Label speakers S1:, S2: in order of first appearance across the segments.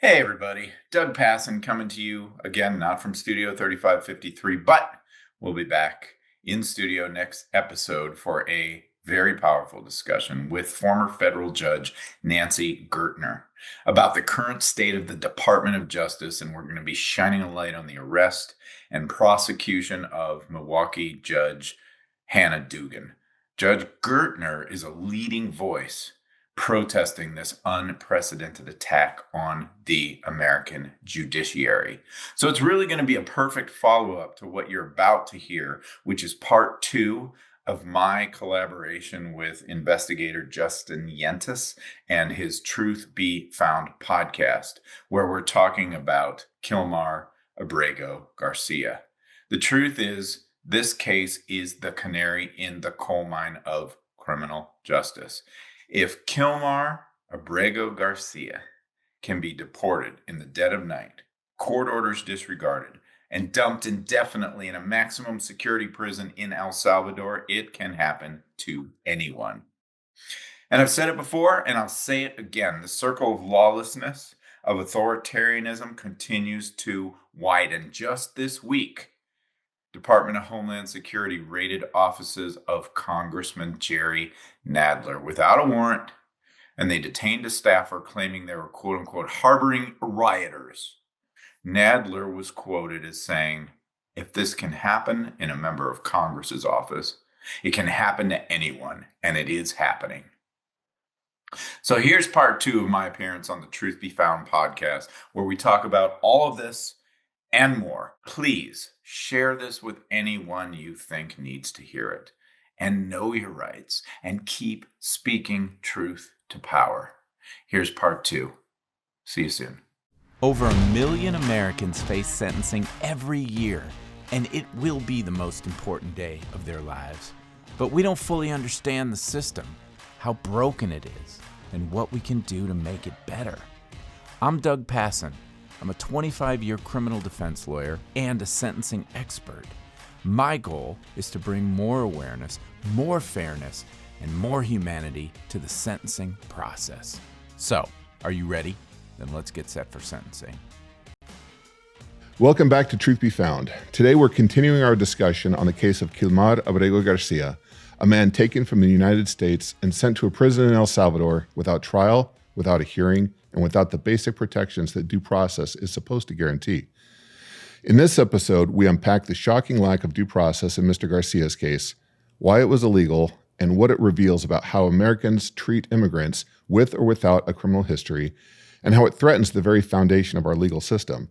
S1: Hey everybody, Doug Passon coming to you again, not from Studio 3553, but we'll be back in studio next episode for a very powerful discussion with former federal judge Nancy Gertner about the current state of the Department of Justice, and we're going to be shining a light on the arrest and prosecution of Milwaukee Judge Hannah Dugan. Judge Gertner is a leading voice protesting this unprecedented attack on the American judiciary. So it's really going to be a perfect follow-up to what you're about to hear, which is part 2 of my collaboration with investigator Justin Yentis and his Truth Be Found podcast, where we're talking about Kilmar Abrego-Garcia. The truth is, this case is the canary in the coal mine of criminal justice. If Kilmar Abrego-Garcia can be deported in the dead of night, court orders disregarded, and dumped indefinitely in a maximum security prison in El Salvador, it can happen to anyone. And I've said it before, and I'll say it again. The circle of lawlessness, of authoritarianism continues to widen. Just this week, Department of Homeland Security raided offices of Congressman Jerry Nadler without a warrant, and they detained a staffer claiming they were quote-unquote harboring rioters. Nadler was quoted as saying, "If this can happen in a member of Congress's office, it can happen to anyone, and it is happening." So here's part 2 of my appearance on the Truth Be Found podcast, where we talk about all of this and more. Please share this with anyone you think needs to hear it, and know your rights, and keep speaking truth to power. Here's part 2. See you soon.
S2: Over 1 million Americans face sentencing every year, and it will be the most important day of their lives. But we don't fully understand the system, how broken it is, and what we can do to make it better. I'm Doug Passon. I'm a 25-year criminal defense lawyer and a sentencing expert. My goal is to bring more awareness, more fairness, and more humanity to the sentencing process. So, are you ready? Then let's get set for sentencing.
S3: Welcome back to Truth Be Found. Today we're continuing our discussion on the case of Kilmar Abrego-Garcia, a man taken from the United States and sent to a prison in El Salvador without trial, without a hearing, and without the basic protections that due process is supposed to guarantee. In this episode, we unpack the shocking lack of due process in Mr. Garcia's case, why it was illegal, and what it reveals about how Americans treat immigrants with or without a criminal history, and how it threatens the very foundation of our legal system.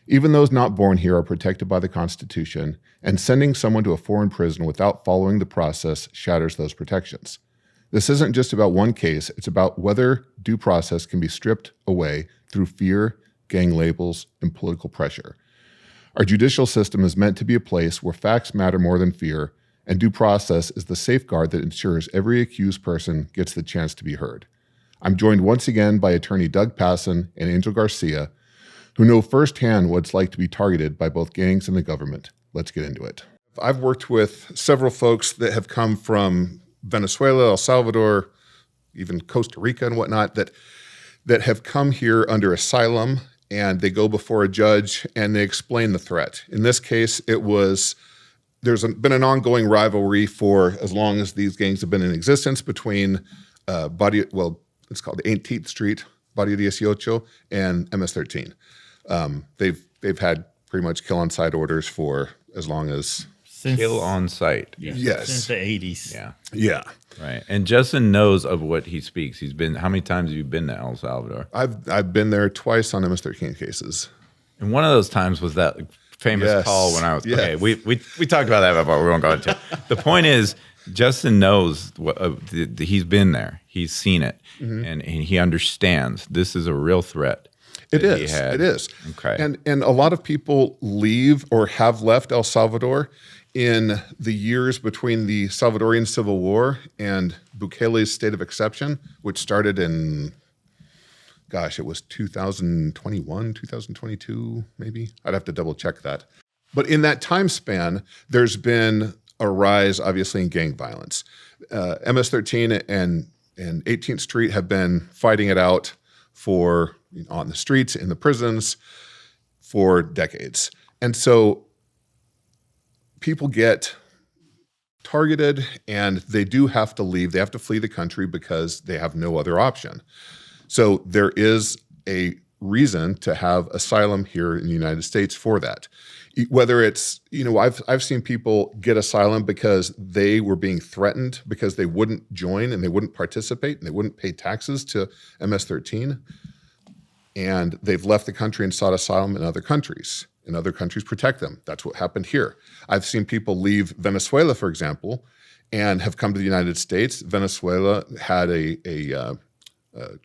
S3: Even those not born here are protected by the Constitution, and sending someone to a foreign prison without following the process shatters those protections. This isn't just about one case, it's about whether due process can be stripped away through fear, gang labels, and political pressure. Our judicial system is meant to be a place where facts matter more than fear, and due process is the safeguard that ensures every accused person gets the chance to be heard. I'm joined once again by attorney Doug Passon and Angel Garcia, who know firsthand what it's like to be targeted by both gangs and the government. Let's get into it. I've worked with several folks that have come from Venezuela, El Salvador, even Costa Rica and whatnot, that have come here under asylum, and they go before a judge and they explain the threat. In this case, there's been an ongoing rivalry for as long as these gangs have been in existence between it's called the 18th Street, Barrio 18, and MS-13. They've had pretty much kill on sight orders for as long as
S4: Kill on sight.
S3: Yes.
S4: Since the 80s.
S2: Yeah.
S3: Yeah.
S2: Right. And Justin knows of what he speaks. He's been, how many times have you been to El Salvador?
S3: I've been there twice on MS-13 cases.
S2: And one of those times was that famous call when I was, okay, we talked about that before. We won't go into it. The point is, Justin knows he's been there. He's seen it. Mm-hmm. And he understands this is a real threat.
S3: It is.
S2: Okay.
S3: And a lot of people leave or have left El Salvador in the years between the Salvadorian Civil War and Bukele's state of exception, which started in, it was 2021, 2022, maybe. I'd have to double check that. But in that time span, there's been a rise, obviously, in gang violence. MS-13 and 18th Street have been fighting it out for on the streets, in the prisons for decades. And so people get targeted and they do have to leave. They have to flee the country because they have no other option. So there is a reason to have asylum here in the United States for that. Whether it's, I've seen people get asylum because they were being threatened because they wouldn't join and they wouldn't participate and they wouldn't pay taxes to MS-13. And they've left the country and sought asylum in other countries. And other countries protect them. That's what happened here. I've seen people leave Venezuela, for example, and have come to the United States. Venezuela had a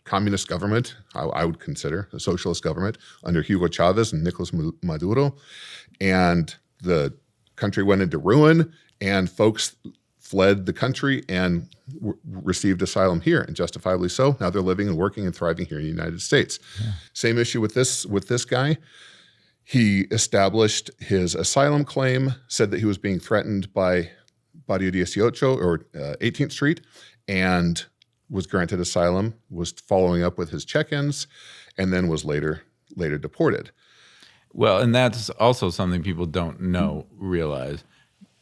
S3: communist government, I would consider a socialist government, under Hugo Chavez and Nicolas Maduro. And the country went into ruin, and folks fled the country and received asylum here, and justifiably so. Now they're living and working and thriving here in the United States. Yeah. Same issue with this guy. He established his asylum claim, said that he was being threatened by Barrio 18 or 18th Street, and was granted asylum, was following up with his check-ins, and then was later deported.
S2: Well, and that's also something people don't realize.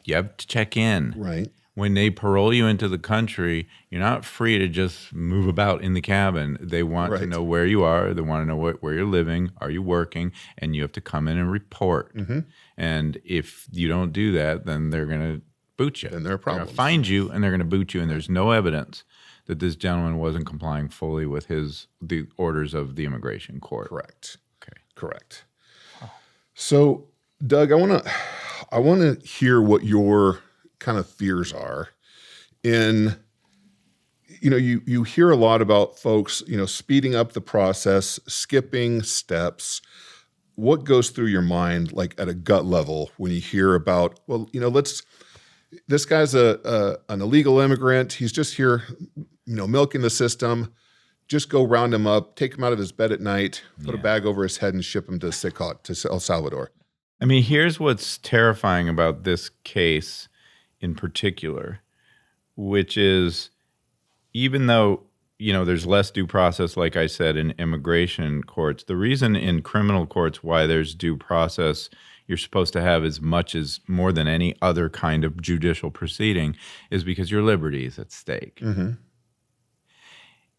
S2: You have to check in.
S3: Right.
S2: When they parole you into the country, you're not free to just move about in the cabin. They want to know where you are. They want to know where you're living. Are you working? And you have to come in and report. Mm-hmm. And if you don't do that, then they're going to boot you.
S3: Then there are problems.
S2: They're going to find you, and they're going to boot you. And there's no evidence that this gentleman wasn't complying fully with the orders of the immigration court.
S3: Correct.
S2: Okay.
S3: Correct. So, Doug, I want to hear what your kind of fears are. You hear a lot about folks, speeding up the process, skipping steps. What goes through your mind, like at a gut level, when you hear about, this guy's an illegal immigrant. He's just here, milking the system. Just go round him up, take him out of his bed at night, put a bag over his head, and ship him to El Salvador.
S2: I mean, here's what's terrifying about this case in particular, which is even though, there's less due process, like I said, in immigration courts, the reason in criminal courts why there's due process you're supposed to have as much as more than any other kind of judicial proceeding is because your liberty is at stake. Mm-hmm.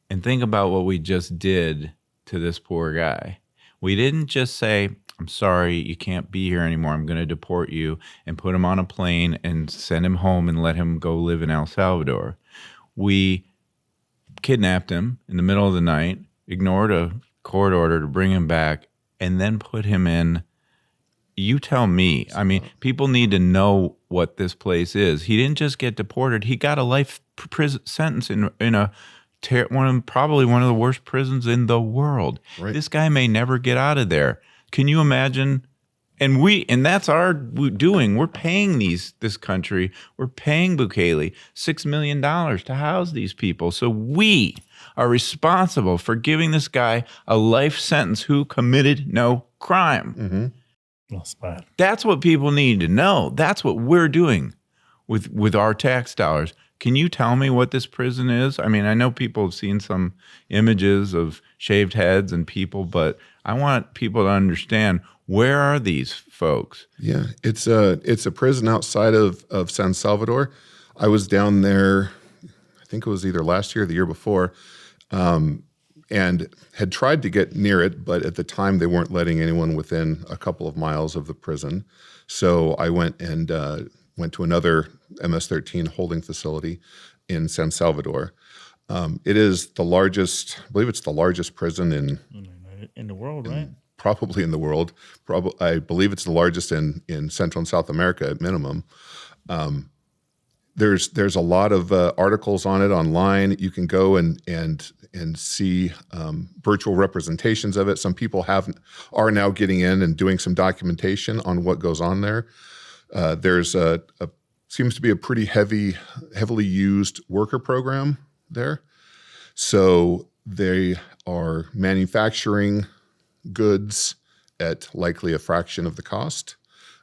S2: And think about what we just did to this poor guy. We didn't just say, I'm sorry, you can't be here anymore. I'm going to deport you, and put him on a plane and send him home and let him go live in El Salvador. We kidnapped him in the middle of the night, ignored a court order to bring him back, and then put him in. You tell me. I mean, people need to know what this place is. He didn't just get deported. He got a life prison sentence in probably one of the worst prisons in the world. Right. This guy may never get out of there. Can you imagine? And that's our doing. We're paying this country. We're paying Bukele $6 million to house these people. So we are responsible for giving this guy a life sentence who committed no crime.
S3: Mm-hmm.
S5: That's bad.
S2: That's what people need to know. That's what we're doing with our tax dollars. Can you tell me what this prison is? I mean, I know people have seen some images of shaved heads and people, but I want people to understand, where are these folks?
S3: Yeah, it's a prison outside of San Salvador. I was down there, I think it was either last year or the year before, and had tried to get near it, but at the time they weren't letting anyone within a couple of miles of the prison. So I went to another MS-13 holding facility in San Salvador. It is the largest, I believe it's the largest prison
S5: in the world, right?
S3: Probably in the world. I believe it's the largest in Central and South America at minimum. There's a lot of articles on it online. You can go and see virtual representations of it. Some people are now getting in and doing some documentation on what goes on there. There's seems to be a pretty heavily used worker program there. So they are manufacturing goods at likely a fraction of the cost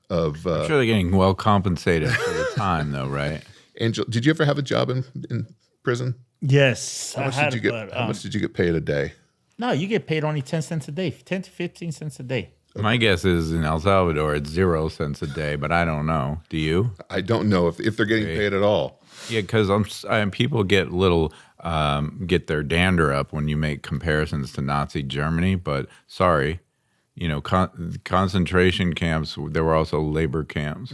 S3: of.
S2: I'm sure they're getting well compensated for the time, though, right?
S3: Angel, did you ever have a job in prison?
S5: Yes.
S3: How much did you get paid a day?
S5: No, you get paid only 10 cents a day, 10 to 15 cents a day.
S2: My guess is in El Salvador, it's 0 cents a day, but I don't know. Do you?
S3: I don't know if they're getting paid at all.
S2: Yeah, because people get get their dander up when you make comparisons to Nazi Germany. But sorry, concentration camps. There were also labor camps.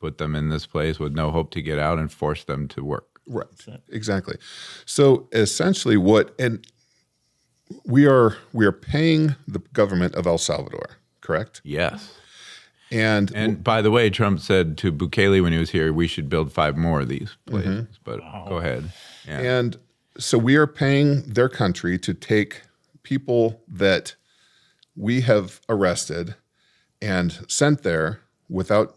S2: Put them in this place with no hope to get out and force them to work.
S3: Right. Exactly. So essentially, we are paying the government of El Salvador, correct?
S2: Yes.
S3: And
S2: by the way, Trump said to Bukele when he was here, we should build 5 more of these places. But go ahead. Yeah.
S3: And so we are paying their country to take people that we have arrested and sent there without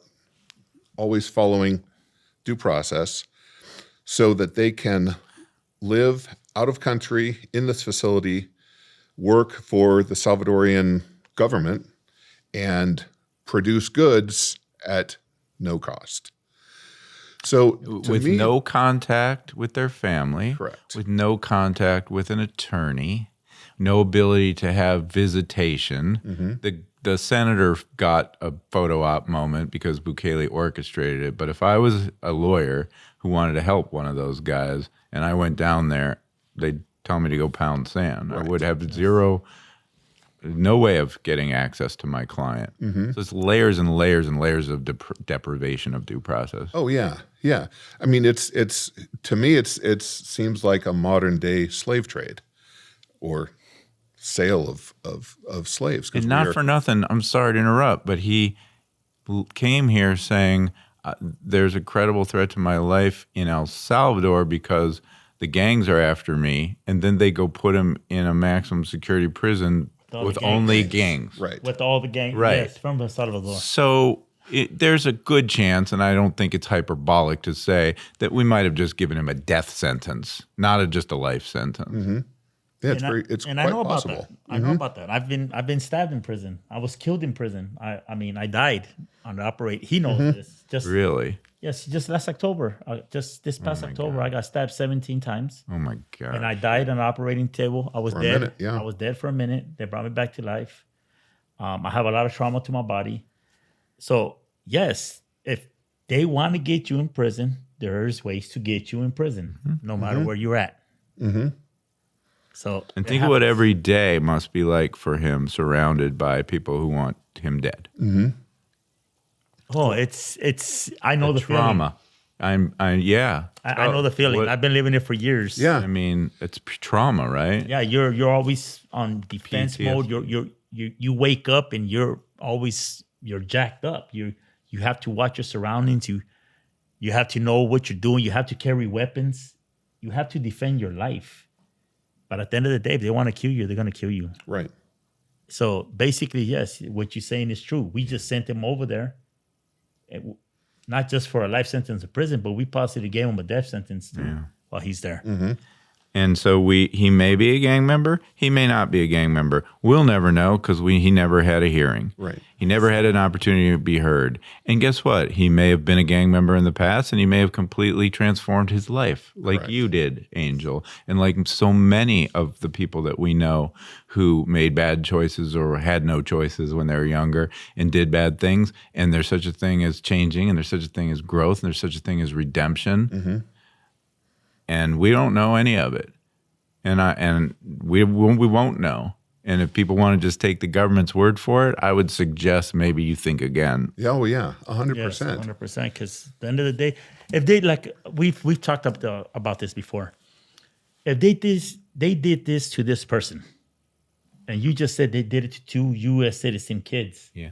S3: always following due process so that they can live out of country in this facility, work for the Salvadorian government, and produce goods at no cost. So
S2: with no contact with their family,
S3: Correct.
S2: With no contact with an attorney, no ability to have visitation. The senator got a photo op moment because Bukele orchestrated it. But if I was a lawyer who wanted to help one of those guys and I went down there, they'd tell me to go pound sand. I would have no way of getting access to my client. So it's layers and layers and layers of deprivation of due process.
S3: Oh yeah. I mean, it's to me, it seems like a modern day slave trade, or sale of slaves.
S2: And not for nothing, I'm sorry to interrupt, but he came here saying there's a credible threat to my life in El Salvador because the gangs are after me, and then they go put him in a maximum security prison with only gangs.
S3: Right.
S5: With all the gangs.
S2: Right.
S5: Yes, from El Salvador.
S2: So there's a good chance, and I don't think it's hyperbolic to say, that we might have just given him a death sentence, not just a life sentence.
S3: Yeah, it's
S5: and
S3: quite
S5: I know
S3: possible.
S5: about that. I know about that. I've been stabbed in prison. I was killed in prison. I died on the operate. He knows this. Just
S2: Really?
S5: Yes, just last October. Just this past October, I got stabbed 17 times.
S2: Oh my God.
S5: And I died on the operating table. I was dead.
S3: minute, yeah.
S5: I was dead for a minute. They brought me back to life. I have a lot of trauma to my body. So yes, if they want to get you in prison, there's ways to get you in prison, no matter where you're at. So
S2: And think of what every day must be like for him, surrounded by people who want him dead.
S5: Oh, it's. I know the
S2: Trauma.
S5: feeling.
S2: I
S5: know the feeling. I've been living it for years.
S3: Yeah.
S2: I mean, it's trauma, right?
S5: Yeah, you're always on defense
S2: PTSD.
S5: mode. You wake up and you're jacked up. You have to watch your surroundings. You have to know what you're doing. You have to carry weapons. You have to defend your life. But at the end of the day, if they want to kill you, they're going to kill you.
S3: Right.
S5: So basically, yes, what you're saying is true. We just sent him over there, not just for a life sentence in prison, but we possibly gave him a death sentence too, while he's there.
S2: And so he may be a gang member. He may not be a gang member. We'll never know because he never had a hearing.
S3: Right.
S2: He never had an opportunity to be heard. And guess what? He may have been a gang member in the past, and he may have completely transformed his life like
S3: Correct.
S2: you did, Angel, and like so many of the people that we know who made bad choices or had no choices when they were younger and did bad things. And there's such a thing as changing, and there's such a thing as growth, and there's such a thing as redemption. And we don't know any of it, and we won't know. And if people want to just take the government's word for it, I would suggest maybe you think again.
S3: Yeah. Oh yeah. 100%.
S5: Yes, 100%. Because at the end of the day, if they we've talked about this before. If they did this to this person, and you just said they did it to 2 U.S. citizen kids,
S2: Yeah.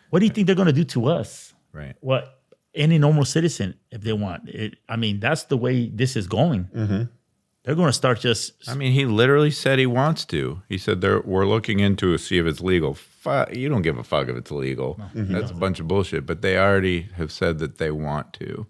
S5: what do you think they're going to do to us?
S2: Right.
S5: What any normal citizen, if they want it? I mean, that's the way this is going. They're going to start just.
S2: I mean, he literally said he wants to. He said we're looking into it, see if it's legal. You don't give a fuck if it's legal. That's a bunch of bullshit. But they already have said that they want to.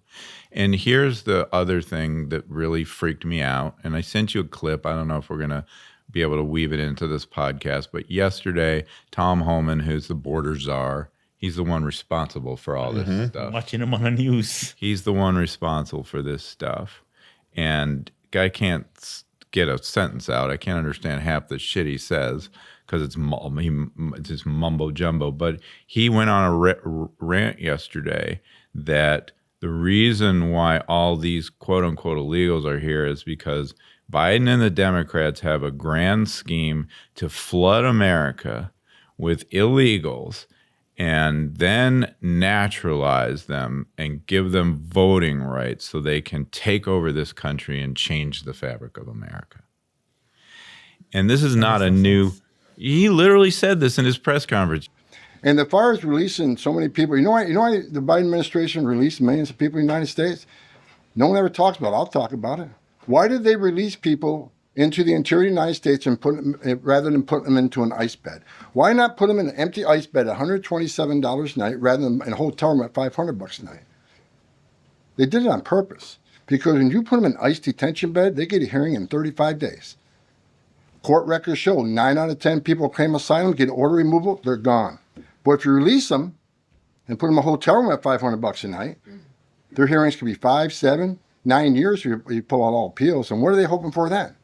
S2: And here's the other thing that really freaked me out. And I sent you a clip. I don't know if we're going to be able to weave it into this podcast. But yesterday, Tom Homan, who's the border czar, he's the one responsible for all this stuff.
S5: Watching him on the news.
S2: He's the one responsible for this stuff. And guy can't
S4: get a sentence out. I can't understand half the shit he says because it's just mumbo jumbo. But he went on a rant yesterday that the reason why all these quote unquote illegals are here is because Biden and the Democrats have a grand scheme to flood America with illegals and then naturalize them and give them voting rights so they can take over this country and change the fabric of America. And this is not a new, he literally said this in his press conference.
S6: And as far as releasing so many people, you know why the Biden administration released millions of people in the United States? No one ever talks about it. I'll talk about it. Why did they release people into the interior of the United States and put them, rather than put them into an ice bed? Why not put them in an empty ice bed at $127 a night rather than in a hotel room at $500 a night? They did it on purpose, because when you put them in an ice detention bed, they get a hearing in 35 days. Court records show 9 out of 10 people claim asylum, get order removal, they're gone. But if you release them and put them in a hotel room at $500 a night, their hearings could be 5, 7, 9 years if you pull out all appeals. And what are they hoping for then?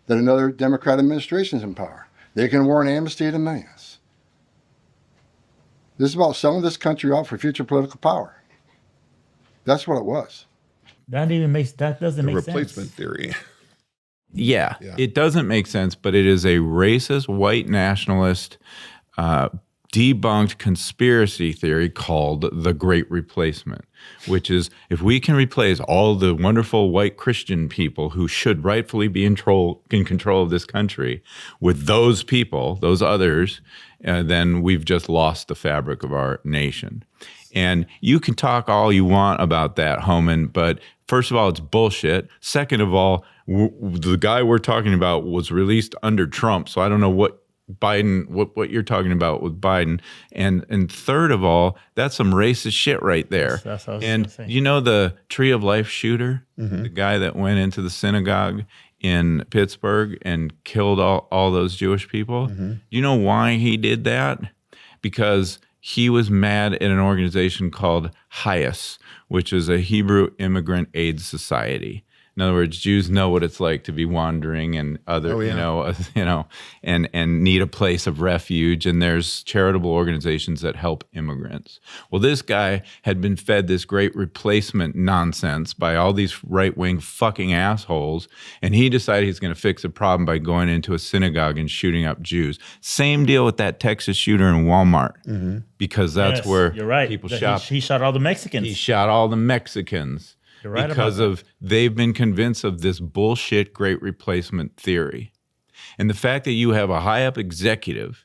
S6: That another Democrat administration is in power. They can warrant amnesty to millions. This is about selling this country off for future political power. That's what it was.
S5: That doesn't make sense.
S3: Replacement theory.
S4: Yeah, it doesn't make sense, but it is a racist, white nationalist, debunked conspiracy theory called the Great Replacement, which is if we can replace all the wonderful white Christian people who should rightfully be in control of this country with those people, those others, then we've just lost the fabric of our nation. And you can talk all you want about that, Homan, but first of all, it's bullshit. Second of all, the guy we're talking about was released under Trump, so I don't know what you're talking about with Biden. And third of all, that's some racist shit right there.
S5: That's what I was
S4: and
S5: gonna say.
S4: you know the Tree of Life shooter, the guy that went into the synagogue in Pittsburgh and killed all those Jewish people? You know why he did that? Because he was mad at an organization called HIAS, which is a Hebrew Immigrant Aid Society. In other words, Jews know what it's like to be wandering and and need a place of refuge. And there's charitable organizations that help immigrants. Well, this guy had been fed this great replacement nonsense by all these right-wing fucking assholes, and he decided he's going to fix the problem by going into a synagogue and shooting up Jews. Same deal with that Texas shooter in Walmart, because that's where
S5: you're right.
S4: people shop.
S5: He shot all the Mexicans.
S4: He shot all the Mexicans.
S5: You're right
S4: because
S5: about
S4: of they've been convinced of this bullshit Great Replacement theory. And the fact that you have a high-up executive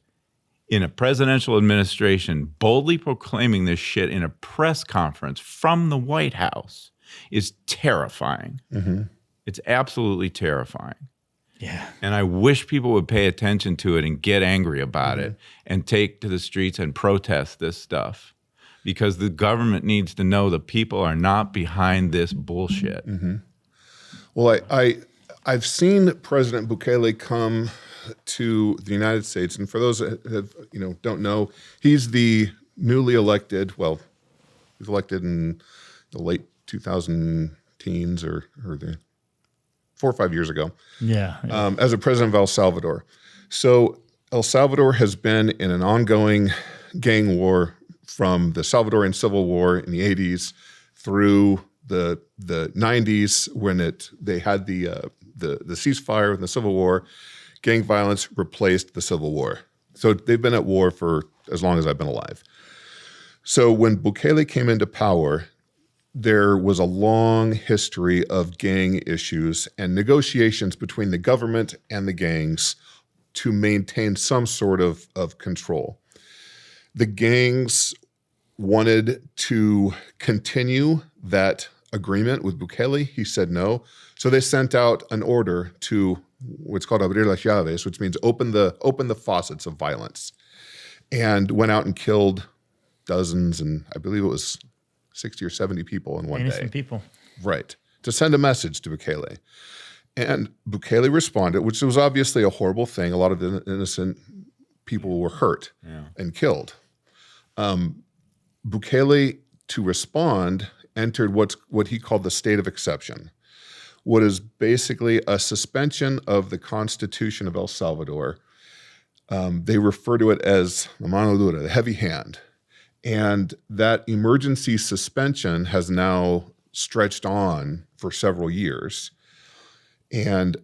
S4: in a presidential administration boldly proclaiming this shit in a press conference from the White House is terrifying. It's absolutely terrifying.
S5: Yeah.
S4: And I wish people would pay attention to it and get angry about it and take to the streets and protest this stuff. Because the government needs to know the people are not behind this bullshit.
S3: Well, I've seen President Bukele come to the United States, and for those that have, don't know, he's the newly elected. Well, he was elected in the late 2000 teens or the 4 or 5 years ago. As a president of El Salvador. So El Salvador has been in an ongoing gang war from the Salvadorian Civil War in the 80s through the 90s when they had the ceasefire and the Civil War. Gang violence replaced the Civil War. So they've been at war for as long as I've been alive. So when Bukele came into power, there was a long history of gang issues and negotiations between the government and the gangs to maintain some sort of control. The gangs wanted to continue that agreement with Bukele. He said no. So they sent out an order to what's called abrir las llaves, which means open the faucets of violence, and went out and killed dozens, and I believe it was 60 or 70 people in one day.
S5: Innocent people.
S3: Right. To send a message to Bukele. And Bukele responded, which was obviously a horrible thing. A lot of the innocent people were hurt and killed. Bukele, to respond, entered what he called the state of exception, what is basically a suspension of the Constitution of El Salvador. They refer to it as la mano dura, the heavy hand. And that emergency suspension has now stretched on for several years. And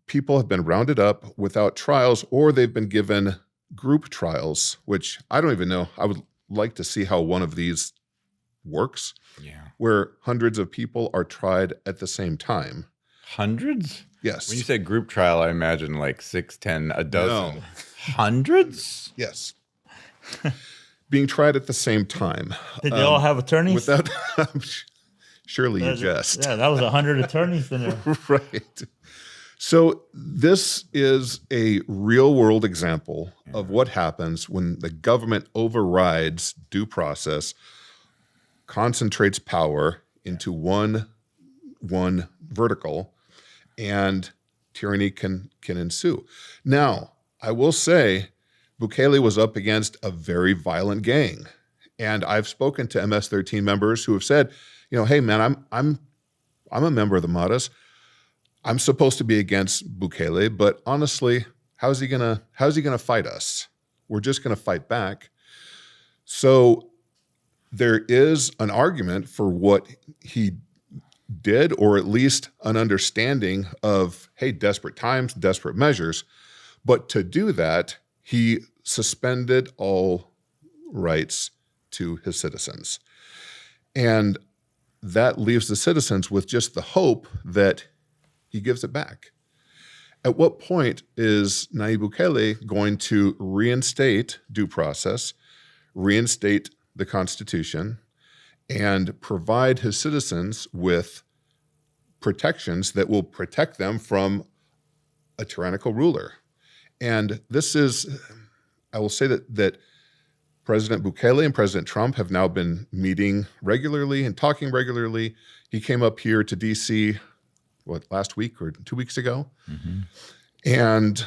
S3: people have been rounded up without trials, or they've been given group trials, which I don't even know. I would like to see how one of these works, where hundreds of people are tried at the same time.
S4: Hundreds?
S3: Yes.
S4: When you say group trial, I imagine like 6, 10, a dozen.
S3: No.
S4: Hundreds?
S3: Yes. Being tried at the same time.
S5: Did they all have attorneys?
S3: Without, surely you jest.
S5: Yeah, that was 100 attorneys in there.
S3: Right. So this is a real world example of what happens when the government overrides due process, concentrates power into one vertical, and tyranny can ensue. Now, I will say Bukele was up against a very violent gang. And I've spoken to MS-13 members who have said, hey man, I'm a member of the Maras. I'm supposed to be against Bukele, but honestly, how's he gonna fight us? We're just gonna fight back. So there is an argument for what he did, or at least an understanding of, hey, desperate times, desperate measures. But to do that, he suspended all rights to his citizens. And that leaves the citizens with just the hope that he gives it back. At what point is Nayib Bukele going to reinstate due process, reinstate the Constitution, and provide his citizens with protections that will protect them from a tyrannical ruler? And this is, I will say that President Bukele and President Trump have now been meeting regularly and talking regularly. He came up here to DC, last week or 2 weeks ago? Mm-hmm. And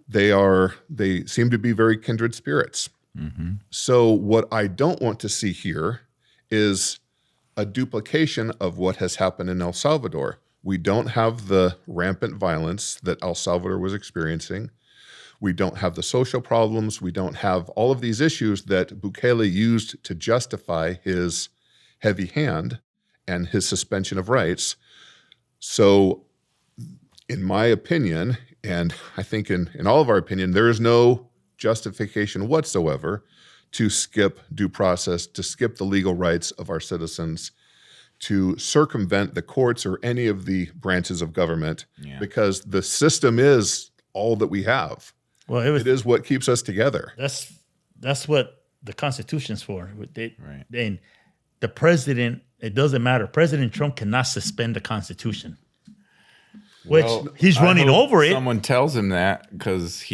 S3: they seem to be very kindred spirits. Mm-hmm. So what I don't want to see here is a duplication of what has happened in El Salvador. We don't have the rampant violence that El Salvador was experiencing. We don't have the social problems. We don't have all of these issues that Bukele used to justify his heavy hand and his suspension of rights. So in my opinion, and I think in all of our opinion, there is no justification whatsoever to skip due process, to skip the legal rights of our citizens, to circumvent the courts or any of the branches of government, because the system is all that we have. Well, it is what keeps us together.
S5: That's what the Constitution's for. Then the president, it doesn't matter. President Trump cannot suspend the Constitution, which he's running over it.
S4: Someone tells him that, because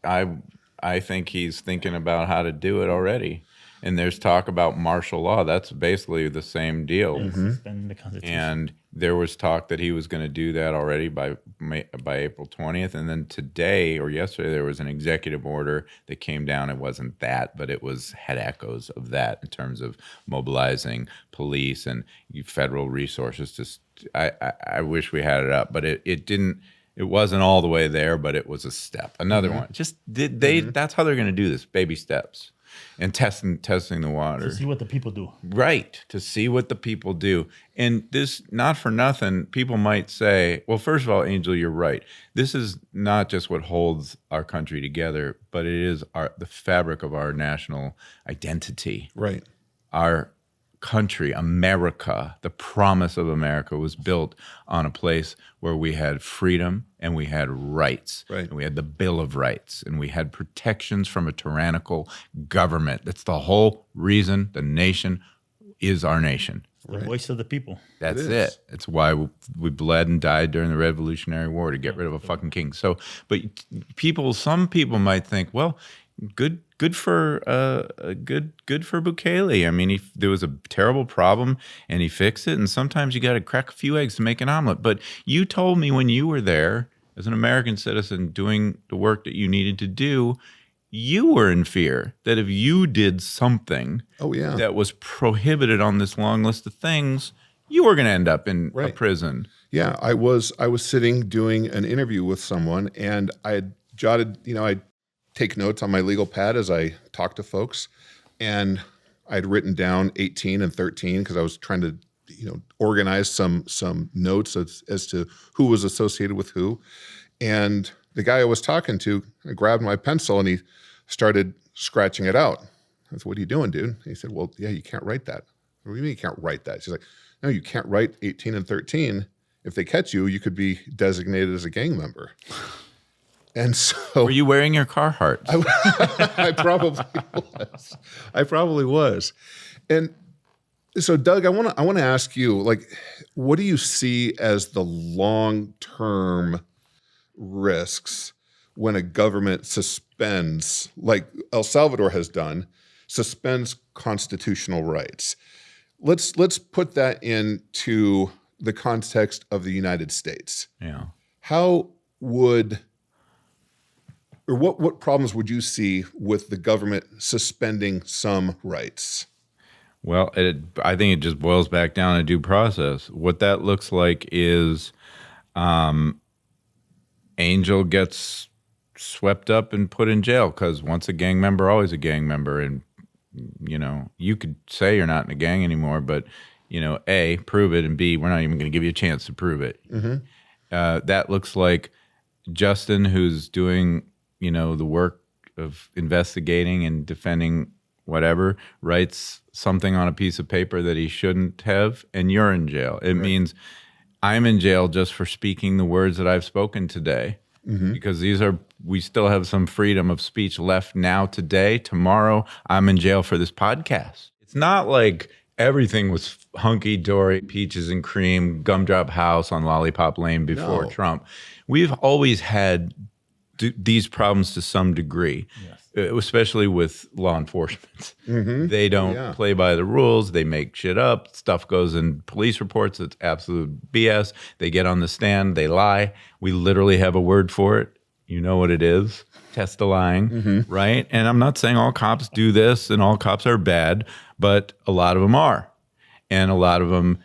S4: I think he's thinking about how to do it already. And there's talk about martial law. That's basically the same deal.
S5: Suspending the Constitution.
S4: And there was talk that he was going to do that already by April 20th. And then today or yesterday, there was an executive order that came down. It wasn't that, but it had echoes of that in terms of mobilizing police and federal resources. I wish we had it up, but it didn't. It wasn't all the way there, but it was a step. Another one. That's how they're going to do this, baby steps. And testing the water.
S5: To see what the people do.
S4: Right, to see what the people do. And this, not for nothing, people might say, well, first of all, Angel, you're right. This is not just what holds our country together, but it is the fabric of our national identity.
S3: Right.
S4: Our country, America, the promise of America was built on a place where we had freedom and we had rights.
S3: Right.
S4: And we had the Bill of Rights and we had protections from a tyrannical government. That's the whole reason the nation is our nation.
S5: The voice of the people.
S4: That's it. It's why we bled and died during the Revolutionary War, to get rid of a fucking king. So, but some people might think, well, good for Bukele. I mean, there was a terrible problem and he fixed it. And sometimes you got to crack a few eggs to make an omelet. But you told me when you were there as an American citizen doing the work that you needed to do, you were in fear that if you did something that was prohibited on this long list of things, you were going to end up in a prison.
S3: Yeah, I was sitting doing an interview with someone, and I had jotted, I take notes on my legal pad as I talk to folks, and I'd written down 18 and 13 because I was trying to, organize some notes as to who was associated with who. And the guy I was talking to, I grabbed my pencil and he started scratching it out. I said, "What are you doing, dude?" And he said, "Well, yeah, you can't write that." "What do you mean you can't write that?" She's like, "No, you can't write 18 and 13. If they catch you, you could be designated as a gang member." And so,
S4: were you wearing your Carhartt?
S3: I probably was. And so, Doug, I want to ask you, like, what do you see as the long-term risks when a government suspends, like El Salvador has done, suspends constitutional rights? Let's put that into the context of the United States.
S4: Yeah.
S3: How would, or what problems would you see with the government suspending some rights?
S4: Well, I think it just boils back down to due process. What that looks like is Angel gets swept up and put in jail because once a gang member, always a gang member. And, you could say you're not in a gang anymore, but, A, prove it, and B, we're not even going to give you a chance to prove it.
S3: Mm-hmm.
S4: That looks like Justin, who's doing, the work of investigating and defending whatever, writes something on a piece of paper that he shouldn't have, and you're in jail. It means I'm in jail just for speaking the words that I've spoken today, because we still have some freedom of speech left now today. Tomorrow, I'm in jail for this podcast. It's not like everything was hunky-dory, peaches and cream, gumdrop house on Lollipop Lane before Trump. We've always had these problems to some degree. Yes. Especially with law enforcement. Mm-hmm. They don't play by the rules. They make shit up. Stuff goes in police reports. It's absolute BS. They get on the stand. They lie. We literally have a word for it. You know what it is. Testifying, right? And I'm not saying all cops do this and all cops are bad, but a lot of them are. And a lot of them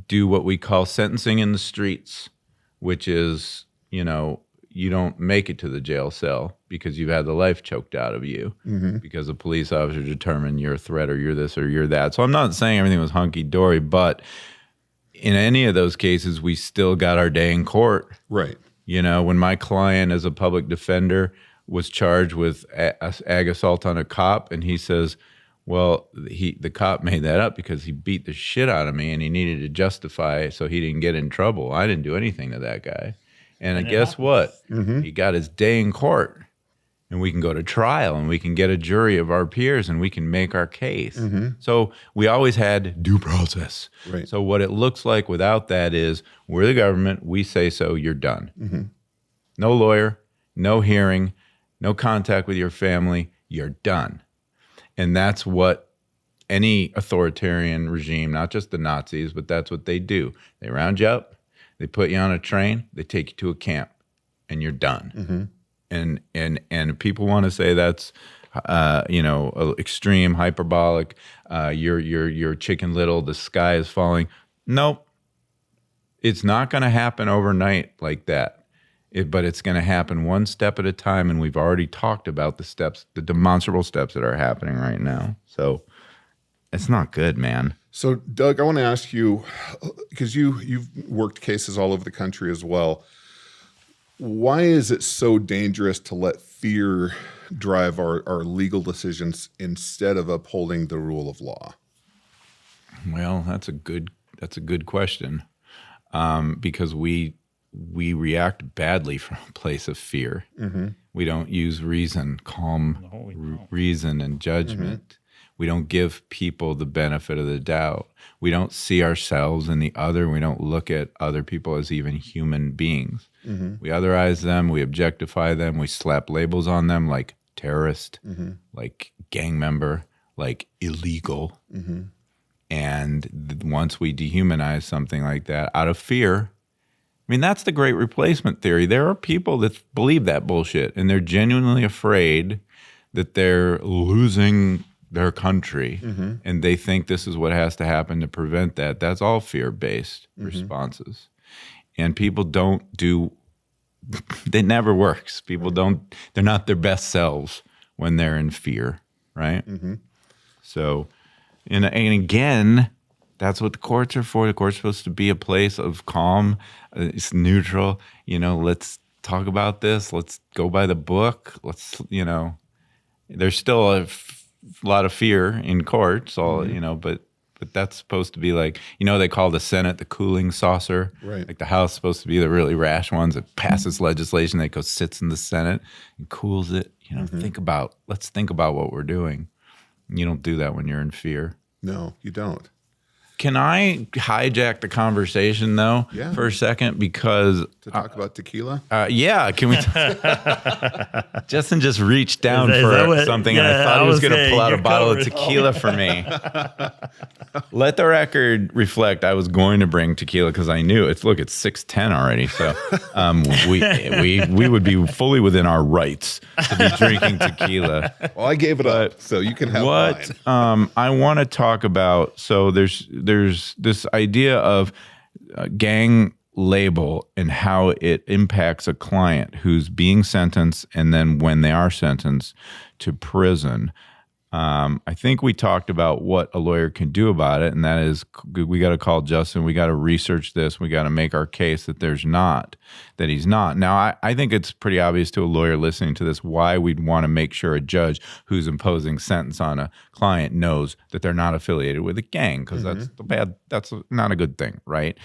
S4: do what we call sentencing in the streets, which is, you don't make it to the jail cell because you've had the life choked out of you because a police officer determined you're a threat or you're this or you're that. So I'm not saying everything was hunky-dory, but in any of those cases, we still got our day in court.
S3: Right.
S4: When my client as a public defender was charged with ag assault on a cop, and he says, well, the cop made that up because he beat the shit out of me and he needed to justify so he didn't get in trouble. I didn't do anything to that guy. And guess what? He got his day in court, and we can go to trial, and we can get a jury of our peers, and we can make our case. So we always had due process.
S3: Right.
S4: So what it looks like without that is we're the government. We say so, you're done. No lawyer, no hearing, no contact with your family. You're done. And that's what any authoritarian regime, not just the Nazis, but that's what they do. They round you up. They put you on a train, they take you to a camp, and you're done. And people want to say that's, extreme, hyperbolic. You're Chicken Little. The sky is falling. Nope, it's not going to happen overnight like that. But it's going to happen one step at a time, and we've already talked about the steps, the demonstrable steps that are happening right now. So it's not good, man.
S3: So, Doug, I want to ask you, because you've worked cases all over the country as well, why is it so dangerous to let fear drive our legal decisions instead of upholding the rule of law?
S4: Well, that's a good question, because we react badly from a place of fear. We don't use reason, reason and judgment. We don't give people the benefit of the doubt. We don't see ourselves in the other. We don't look at other people as even human beings. We otherize them. We objectify them. We slap labels on them like terrorist, like gang member, like illegal. And once we dehumanize something like that out of fear, I mean, that's the great replacement theory. There are people that believe that bullshit, and they're genuinely afraid that they're losing their country, and they think this is what has to happen to prevent that. That's all fear-based responses. and people don't do. It never works. People don't. They're not their best selves when they're in fear, right? Mm-hmm. So, and again, that's what the courts are for. The court's supposed to be a place of calm. It's neutral. Let's talk about this. Let's go by the book. There's still a lot of fear in courts, but that's supposed to be like, they call the Senate the cooling saucer.
S3: Right.
S4: Like the House is supposed to be the really rash ones that passes legislation that goes sits in the Senate and cools it. Let's think about what we're doing. You don't do that when you're in fear.
S3: No, you don't.
S4: Can I hijack the conversation, though, for a second? Because
S3: to talk about tequila?
S4: Yeah. Can we? Justin just reached down for something, and I thought he was going to pull out a bottle of tequila for me. Let the record reflect. I was going to bring tequila because I knew it's 6:10 already, so we would be fully within our rights to be drinking tequila.
S3: Well, I gave it up, so you can have mine.
S4: I want to talk about. So there's this idea of gang label and how it impacts a client who's being sentenced, and then when they are sentenced to prison. I think we talked about what a lawyer can do about it, and that is we got to call Justin. We got to research this. We got to make our case that he's not. Now, I think it's pretty obvious to a lawyer listening to this why we'd want to make sure a judge who's imposing sentence on a client knows that they're not affiliated with a gang, because that's not a good thing, right?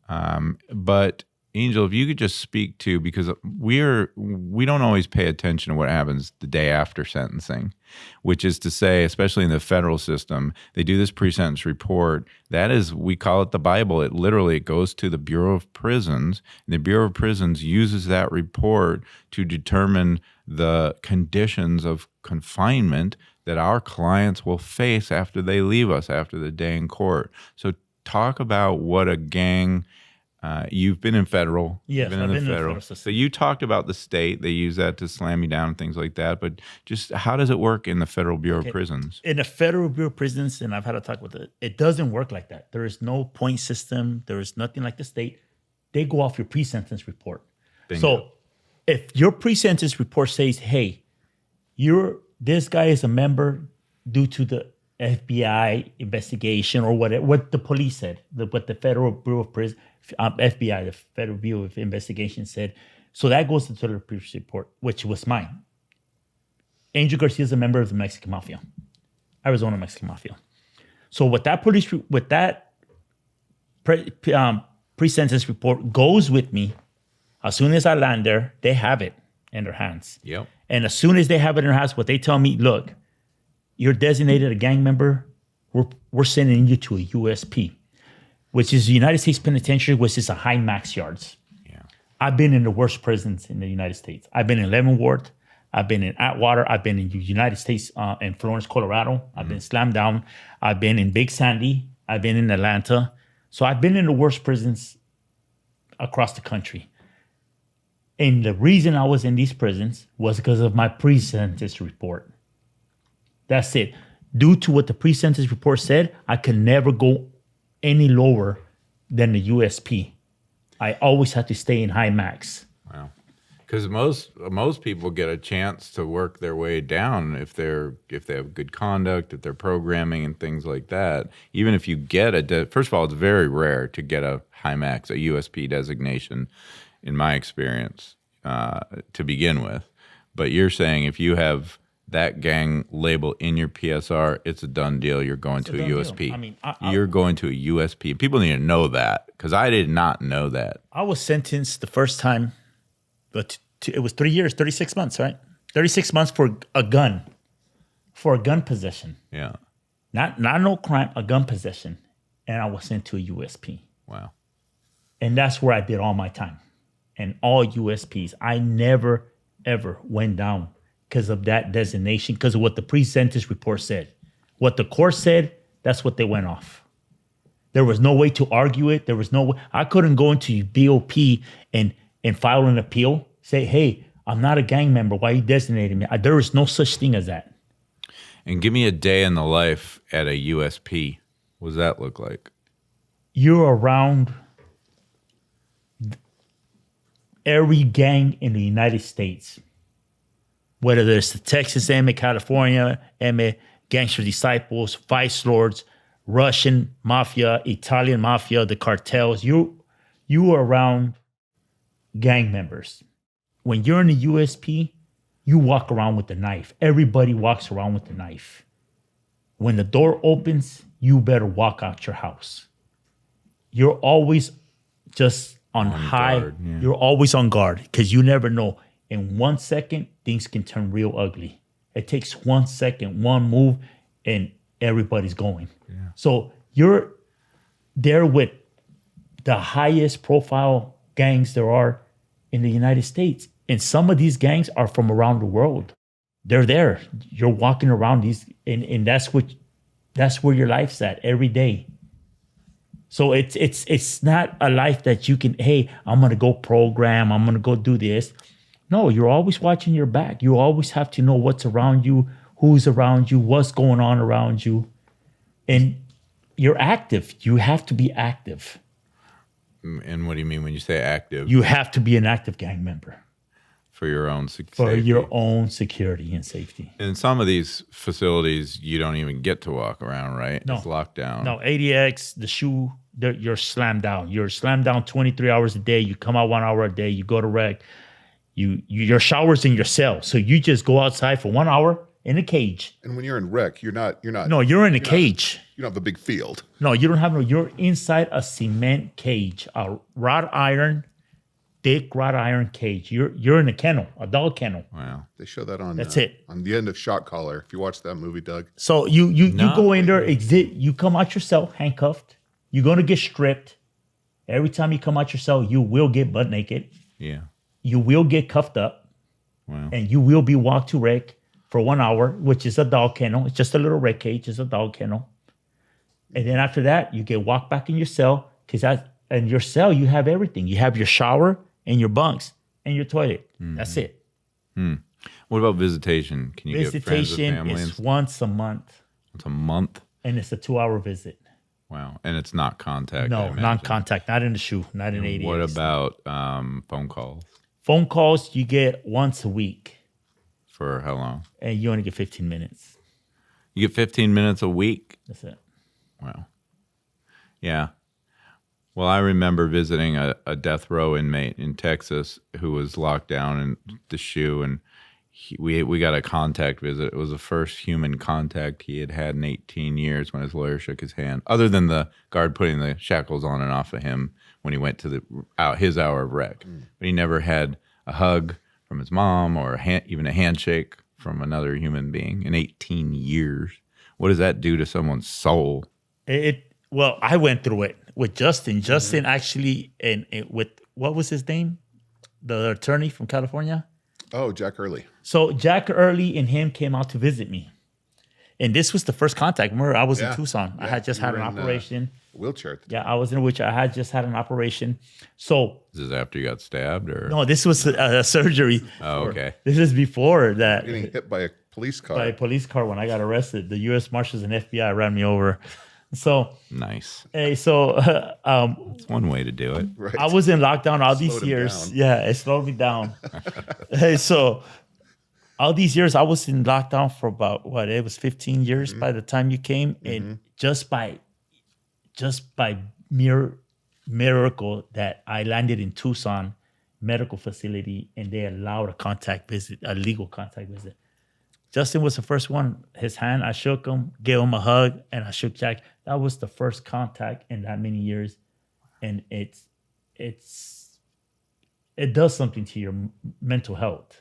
S4: But Angel, if you could just speak to, because we don't always pay attention to what happens the day after sentencing, which is to say, especially in the federal system, they do this pre-sentence report. That is, we call it the Bible. It goes to the Bureau of Prisons, and the Bureau of Prisons uses that report to determine the conditions of confinement that our clients will face after they leave us, after the day in court. So talk about what a gang... you've been in federal.
S5: Yes,
S4: I've been in the federal system. So you talked about the state. They use that to slam you down and things like that. But just how does it work in the Federal Bureau of Prisons?
S5: In the Federal Bureau of Prisons, and I've had a talk with it, it doesn't work like that. There is no point system. There is nothing like the state. They go off your pre-sentence report. Bingo. So if your pre-sentence report says, hey, this guy is a member due to the FBI investigation or what the police said, what the Federal Bureau of Prisons, FBI, the Federal Bureau of Investigation said. So that goes to the police report, which was mine. Angel Garcia is a member of the Mexican Mafia, Arizona Mexican Mafia. So with that pre-sentence report goes with me. As soon as I land there, they have it in their hands.
S4: Yep.
S5: And as soon as they have it in their hands, what they tell me, look, you're designated a gang member. We're sending you to a USP, which is the United States Penitentiary, which is a high max yards.
S4: Yeah.
S5: I've been in the worst prisons in the United States. I've been in Leavenworth. I've been in Atwater. I've been in the United States in Florence, Colorado. I've been slammed down. I've been in Big Sandy. I've been in Atlanta. So I've been in the worst prisons across the country. And the reason I was in these prisons was because of my pre-sentence report. That's it. Due to what the pre-sentence report said, I could never go any lower than the USP. I always had to stay in high max.
S4: Wow. Because most people get a chance to work their way down if they have good conduct, if they're programming and things like that. Even if you get first of all, it's very rare to get a high max, a USP designation, in my experience, to begin with. But you're saying if you have that gang label in your PSR, it's a done deal. You're going to a USP. I mean, you're going to a USP. People need to know that, because I did not know that.
S5: I was sentenced the first time, but it was 3 years, 36 months, right? 36 months for a gun possession.
S4: Yeah.
S5: Not no crime, a gun possession. And I was sent to a USP.
S4: Wow.
S5: And that's where I did all my time. And all USPs. I never, ever went down because of that designation, because of what the pre-sentence report said. What the court said, that's what they went off. There was no way to argue it. There was no way. I couldn't go into BOP and file an appeal, say, hey, I'm not a gang member. Why are you designating me? There is no such thing as that.
S4: And give me a day in the life at a USP. What does that look like?
S5: You're around every gang in the United States, whether there's the Texas MA, California MA, Gangster Disciples, Vice Lords, Russian Mafia, Italian Mafia, the cartels, you are around gang members. When you're in the USP, you walk around with a knife. Everybody walks around with a knife. When the door opens, you better walk out your house. You're always just on high.
S4: Guard, yeah.
S5: You're always on guard because you never know. In 1 second, things can turn real ugly. It takes 1 second, one move, and everybody's going. Yeah. So you're there with the highest profile gangs there are in the United States. And some of these gangs are from around the world. They're there. You're walking around these, and that's where your life's at every day. So it's not a life that you can, hey, I'm gonna go program, I'm gonna go do this. No, you're always watching your back. You always have to know what's around you, who's around you, what's going on around you. And you're active. You have to be active.
S4: And what do you mean when you say active?
S5: You have to be an active gang member.
S4: For your own safety.
S5: For your own security and safety.
S4: In some of these facilities, you don't even get to walk around, right?
S5: No.
S4: It's locked down.
S5: No, ADX, the shoe, you're slammed down. You're slammed down 23 hours a day. You come out 1 hour a day. You go to rec. Your shower's in your cell. So you just go outside for 1 hour in a cage.
S3: And when you're in rec, you're not.
S5: No, you're in a cage.
S3: You don't have a big field.
S5: No, you don't have no. You're inside a cement cage, a thick wrought iron cage. You're in a kennel, a dog kennel.
S4: Wow.
S3: They show that on.
S5: That's it.
S3: On the end of Shot Caller. If you watch that movie, Doug.
S5: So you go in there, you come out your cell handcuffed. You're gonna get stripped. Every time you come out your cell, you will get butt naked.
S4: Yeah.
S5: You will get cuffed up.
S4: Wow.
S5: And you will be walked to rec for 1 hour, which is a dog kennel. It's just a little rec cage. It's a dog kennel. And then after that, you get walked back in your cell because in your cell you have everything. You have your shower and your bunks and your toilet. Mm-hmm. That's it.
S4: What about visitation? Can you get friends and family?
S5: Visitation is once a month.
S4: Once a month?
S5: And it's a 2-hour visit.
S4: Wow. And it's not contact?
S5: No, non-contact. Not in the shoe. Not in ADX.
S4: What about phone calls?
S5: Phone calls you get once a week.
S4: For how long?
S5: And you only get 15 minutes.
S4: You get 15 minutes a week?
S5: That's it.
S4: Wow. Yeah. Well, I remember visiting a death row inmate in Texas who was locked down in the shoe, and we got a contact visit. It was the first human contact he had in 18 years when his lawyer shook his hand, other than the guard putting the shackles on and off of him when he went to his hour of rec. But he never had a hug from his mom or even a handshake from another human being in 18 years. What does that do to someone's soul?
S5: Well, I went through it with Justin. Justin actually, and with, what was his name? The attorney from California?
S3: Oh, Jack Early.
S5: So Jack Early and him came out to visit me. And this was the first contact. Remember, I was in Tucson. I had just had an operation.
S3: Wheelchair.
S5: Yeah, I was in a wheelchair. I had just had an operation. So
S4: Is this after you got stabbed, or?
S5: No, this was a surgery.
S4: Oh, okay.
S5: This is before that.
S3: Getting hit by a police car.
S5: By a police car when I got arrested. The U.S. Marshals and FBI ran me over. So
S4: nice.
S5: Hey, so
S4: it's one way to do it.
S3: Right.
S5: I was in lockdown all these years.
S3: Down.
S5: Yeah, it slowed me down. Hey, so all these years I was in lockdown for about it was 15 years by the time you came, and just by mere miracle that I landed in Tucson medical facility and they allowed a legal contact visit. Justin was the first one. His hand, I shook him, gave him a hug, and I shook Jack. That was the first contact in that many years, and it does something to your mental health.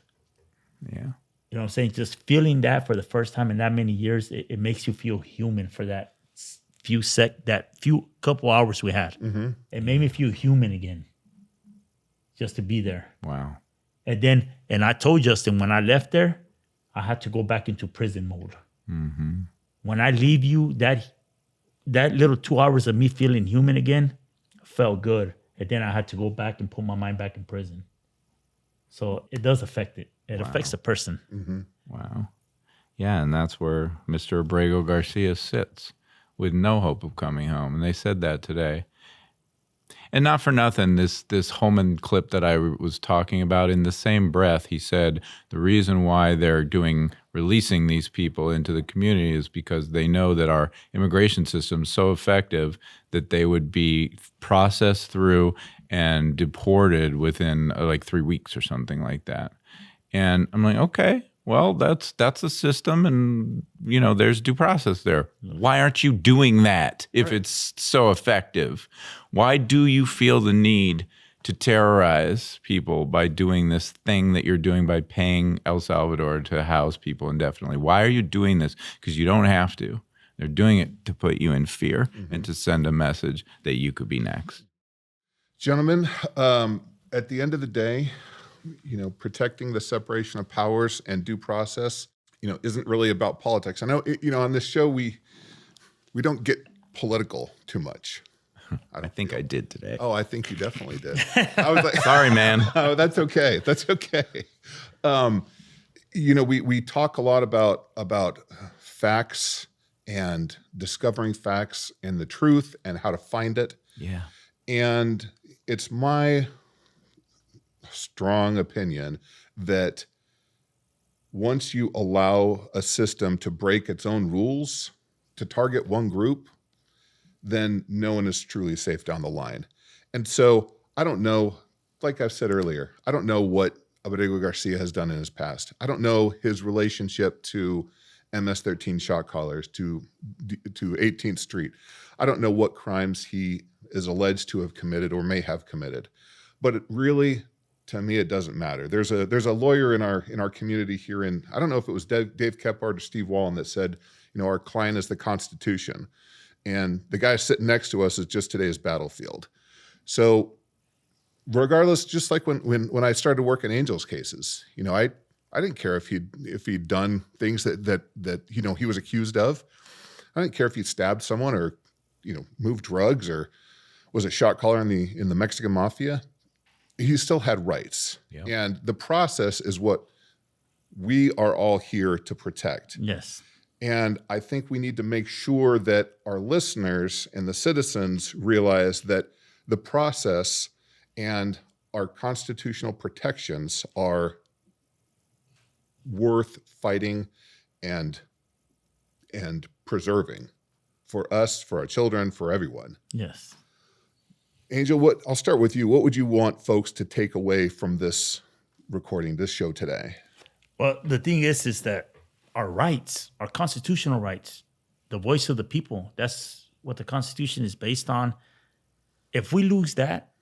S4: Yeah,
S5: you know what I'm saying. Just feeling that for the first time in that many years, it makes you feel human for that few couple hours we had. It made me feel human again, just to be there.
S4: Wow.
S5: And I told Justin when I left there, I had to go back into prison mode. When I leave you, that little 2 hours of me feeling human again felt good. And then I had to go back and put my mind back in prison. So it does affect it. It affects the person.
S4: Wow. Yeah, and that's where Mr. Abrego-Garcia sits with no hope of coming home. And they said that today. And not for nothing, this Homan clip that I was talking about, in the same breath, he said the reason why they're releasing these people into the community is because they know that our immigration system is so effective that they would be processed through and deported within like 3 weeks or something like that. And I'm like, okay, well, that's a system, and there's due process there. Why aren't you doing that if it's so effective? Why do you feel the need to terrorize people by doing this thing that you're doing by paying El Salvador to house people indefinitely? Why are you doing this? Because you don't have to. They're doing it to put you in fear and to send a message that you could be next.
S3: Gentlemen, at the end of the day, protecting the separation of powers and due process, isn't really about politics. I know, on this show, we don't get political too much.
S4: I think I did today.
S3: Oh, I think you definitely did. I was like,
S4: sorry, man.
S3: Oh, that's okay. That's okay. We talk a lot about facts and discovering facts and the truth and how to find it.
S4: Yeah.
S3: And it's my strong opinion that once you allow a system to break its own rules to target one group, then no one is truly safe down the line. And so I don't know, like I've said earlier, I don't know what Abrego-Garcia has done in his past. I don't know his relationship to MS-13 shot callers, to 18th Street. I don't know what crimes he is alleged to have committed or may have committed. But it really, to me, it doesn't matter. There's a lawyer in our community here I don't know if it was Dave Kephart or Steve Wallen that said, our client is the Constitution. And the guy sitting next to us is just today's battlefield. So regardless, just like when I started working Angel's cases, I didn't care if he'd done things that he was accused of. I didn't care if he'd stabbed someone or moved drugs or was a shot caller in the Mexican mafia. He still had rights. Yep. And the process is what we are all here to protect.
S5: Yes.
S3: And I think we need to make sure that our listeners and the citizens realize that the process and our constitutional protections are worth fighting and preserving for us, for our children, for everyone.
S5: Yes.
S3: Angel, I'll start with you. What would you want folks to take away from this recording, this show today?
S5: Well, the thing is that our rights, our constitutional rights, the voice of the people, that's what the Constitution is based on. If we lose that,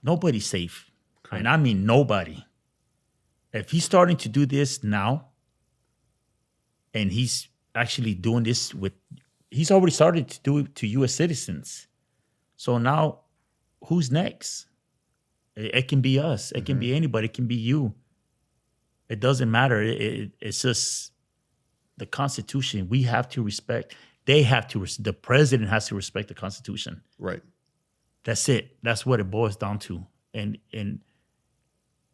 S5: nobody's safe. Okay. And I mean nobody. If he's starting to do this now, and he's actually doing this he's already started to do it to U.S. citizens. So now, who's next? It can be us. It can be anybody. It can be you. It doesn't matter. It's just the Constitution. We have to respect. They have to. The president has to respect the Constitution.
S3: Right.
S5: That's it. That's what it boils down to. And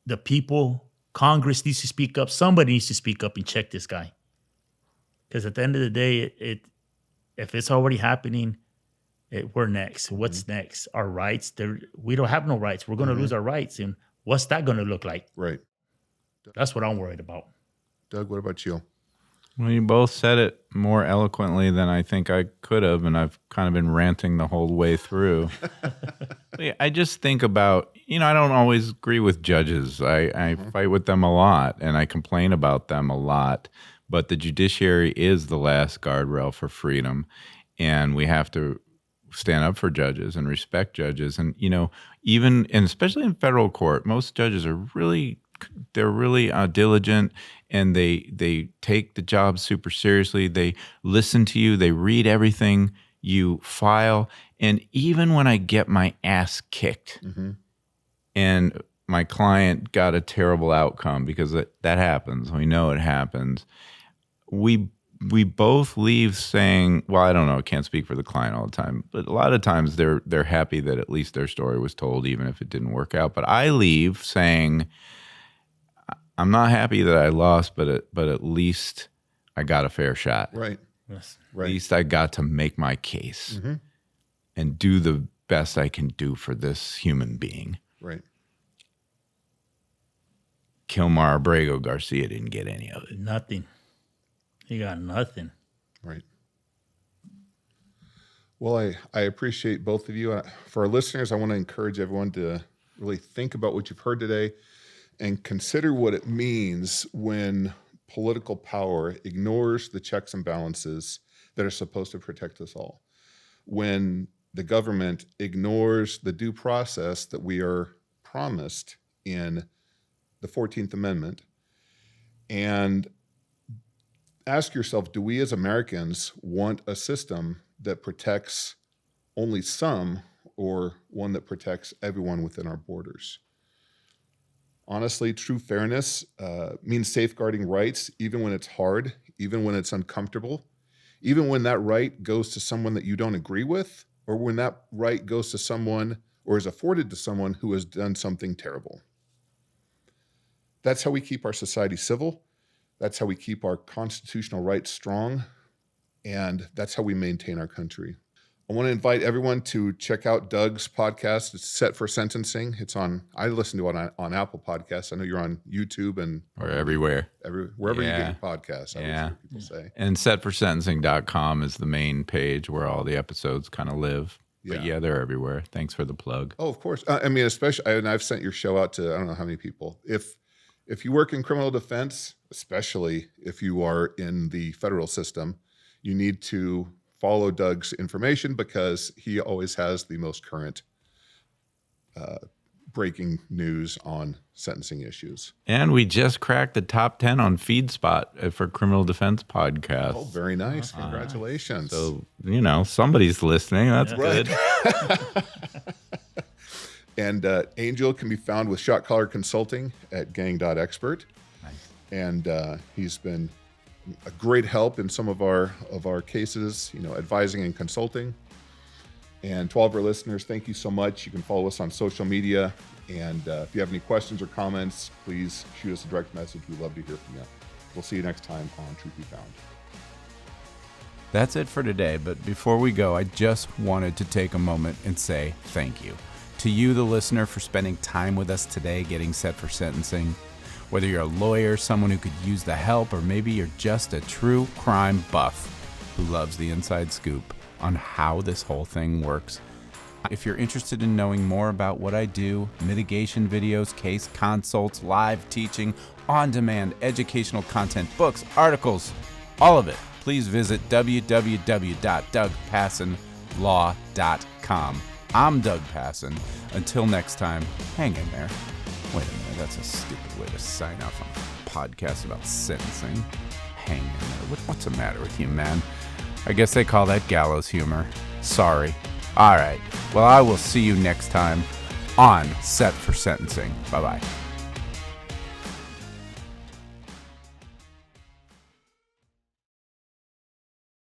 S5: the people, Congress needs to speak up. Somebody needs to speak up and check this guy. Because at the end of the day, if it's already happening, we're next. What's next? Our rights. We don't have no rights. We're going to lose our rights. And what's that going to look like?
S3: Right.
S5: That's what I'm worried about.
S3: Doug, what about you?
S4: Well, you both said it more eloquently than I think I could have, and I've kind of been ranting the whole way through. I just think about, I don't always agree with judges. I fight with them a lot, and I complain about them a lot. But the judiciary is the last guardrail for freedom, and we have to stand up for judges and respect judges. And, and especially in federal court, most judges are really diligent, and they take the job super seriously. They listen to you. They read everything you file. And even when I get my ass kicked and my client got a terrible outcome, because that happens, we know it happens, we both leave saying, well, I don't know, I can't speak for the client all the time, but a lot of times they're happy that at least their story was told, even if it didn't work out. But I leave saying, I'm not happy that I lost, but at least I got a fair shot.
S3: Right.
S5: Yes.
S3: Right.
S4: At least I got to make my case and do the best I can do for this human being.
S3: Right.
S4: Kilmar Abrego-Garcia didn't get any of it.
S5: Nothing. He got nothing.
S3: Right. Well, I appreciate both of you. For our listeners, I want to encourage everyone to really think about what you've heard today and consider what it means when political power ignores the checks and balances that are supposed to protect us all. When the government ignores the due process that we are promised in the 14th Amendment. And ask yourself, do we as Americans want a system that protects only some or one that protects everyone within our borders? Honestly, true fairness means safeguarding rights, even when it's hard, even when it's uncomfortable, even when that right goes to someone that you don't agree with, or when that right goes to someone or is afforded to someone who has done something terrible. That's how we keep our society civil. That's how we keep our constitutional rights strong. And that's how we maintain our country. I want to invite everyone to check out Doug's podcast. It's Set for Sentencing. I listen to it on Apple Podcasts. I know you're on YouTube and
S4: Or everywhere.
S3: Wherever you get your podcasts. I hear people say.
S4: And setforsentencing.com is the main page where all the episodes kind of live. But they're everywhere. Thanks for the plug.
S3: Oh, of course. Especially, and I've sent your show out to I don't know how many people. If you work in criminal defense, especially if you are in the federal system, you need to follow Doug's information because he always has the most current breaking news on sentencing issues.
S4: And we just cracked the top 10 on FeedSpot for Criminal Defense Podcasts.
S3: Oh, very nice. Congratulations.
S4: So, somebody's listening. That's good.
S3: And Angel can be found with Shot Caller Consulting at gang.expert.
S4: Nice.
S3: And he's been a great help in some of our cases, advising and consulting. And to all of our listeners, thank you so much. You can follow us on social media. And if you have any questions or comments, please shoot us a direct message. We'd love to hear from you. We'll see you next time on Truth Be Found.
S2: That's it for today, but before we go, I just wanted to take a moment and say thank you to you, the listener, for spending time with us today getting set for sentencing. Whether you're a lawyer, someone who could use the help, or maybe you're just a true crime buff who loves the inside scoop on how this whole thing works. If you're interested in knowing more about what I do, mitigation videos, case consults, live teaching, on-demand educational content, books, articles, all of it, please visit www.dougpassonlaw.com. I'm Doug Passon. Until next time, hang in there. Wait a minute, that's a stupid way to sign off on a podcast about sentencing. Hang in there. What's the matter with you, man? I guess they call that gallows humor. Sorry. All right. Well, I will see you next time on Set for Sentencing. Bye-bye.